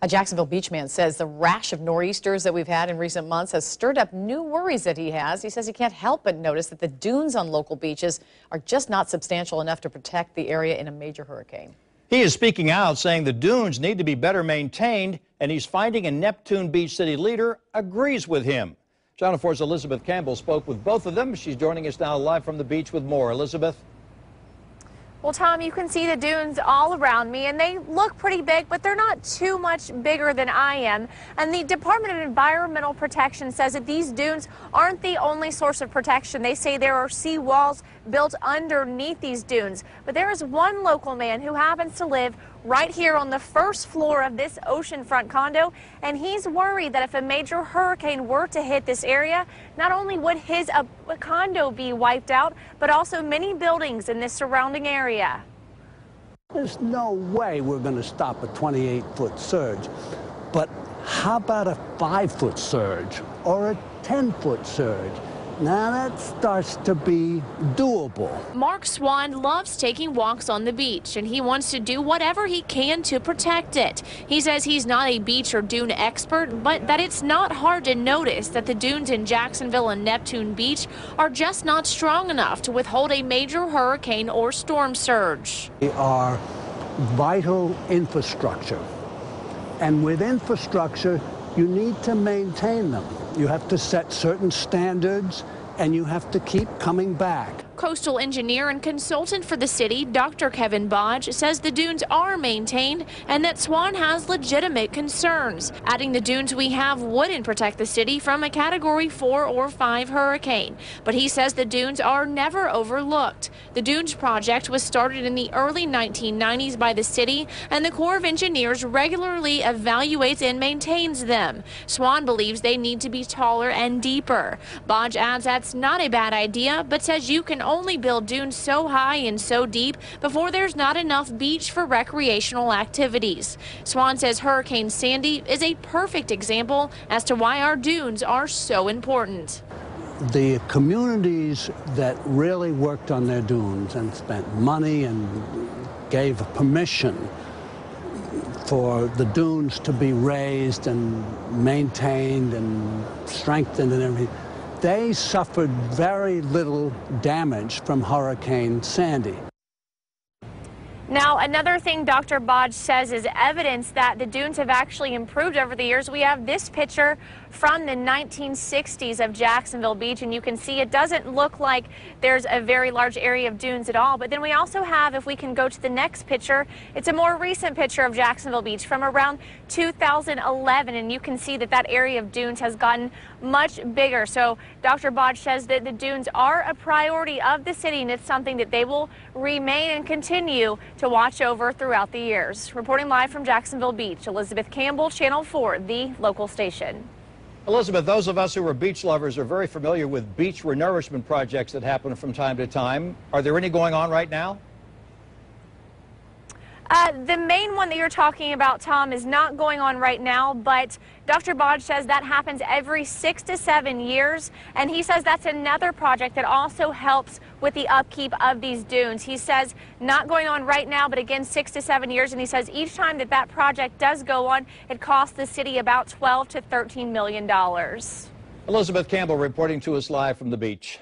A Jacksonville beach man says the rash of nor'easters that we've had in recent months has stirred up new worries that he has. He says he can't help but notice that the dunes on local beaches are just not substantial enough to protect the area in a major hurricane. He is speaking out, saying the dunes need to be better maintained, and he's finding a Neptune Beach city leader agrees with him. Channel 4's Elizabeth Campbell spoke with both of them. She's joining us now live from the beach with more. Elizabeth? Well, Tom, you can see the dunes all around me, and they look pretty big, but they're not too much bigger than I am. And the Department of Environmental Protection says that these dunes aren't the only source of protection. They say there are sea walls built underneath these dunes. But there is one local man who happens to live right here on the first floor of this oceanfront condo, and he's worried that if a major hurricane were to hit this area, not only would his condo be wiped out, but also many buildings in this surrounding area. There's no way we're going to stop a 28-foot surge, but how about a 5-foot surge or a 10-foot surge? Now that starts to be doable. Mark Swann loves taking walks on the beach, and he wants to do whatever he can to protect it. He says he's not a beach or dune expert, but that it's not hard to notice that the dunes in Jacksonville and Neptune Beach are just not strong enough to withhold a major hurricane or storm surge. They are vital infrastructure, and with infrastructure, you need to maintain them. You have to set certain standards, and you have to keep coming back. Coastal engineer and consultant for the city, Dr. Kevin Bhatt, says the dunes are maintained and that Swann has legitimate concerns. Adding the dunes we have wouldn't protect the city from a Category 4 or 5 hurricane. But he says the dunes are never overlooked. The dunes project was started in the early 1990s by the city, and the Corps of Engineers regularly evaluates and maintains them. Swann believes they need to be taller and deeper. Bhatt adds that's not a bad idea, but says you can only build dunes so high and so deep before there's not enough beach for recreational activities. Swann says Hurricane Sandy is a perfect example as to why our dunes are so important. The communities that really worked on their dunes and spent money and gave permission for the dunes to be raised and maintained and strengthened and everything, they suffered very little damage from Hurricane Sandy. Now, another thing Dr. Bhatt says is evidence that the dunes have actually improved over the years. We have this picture from the 1960s of Jacksonville Beach, and you can see it doesn't look like there's a very large area of dunes at all. But then we also have, if we can go to the next picture, it's a more recent picture of Jacksonville Beach from around 2011, and you can see that that area of dunes has gotten much bigger. So Dr. Bhatt says that the dunes are a priority of the city, and it's something that they will remain and continue to watch over throughout the years. Reporting live from Jacksonville Beach, Elizabeth Campbell, Channel 4, the local station. Elizabeth, those of us who are beach lovers are very familiar with beach renourishment projects that happen from time to time. Are there any going on right now? The main one that you're talking about, Tom, is not going on right now, but Dr. Bhatt says that happens every 6 to 7 years, and he says that's another project that also helps with the upkeep of these dunes. He says not going on right now, but again 6 to 7 years, and he says each time that that project does go on, it costs the city about $12 to $13 million. Elizabeth Campbell reporting to us live from the beach.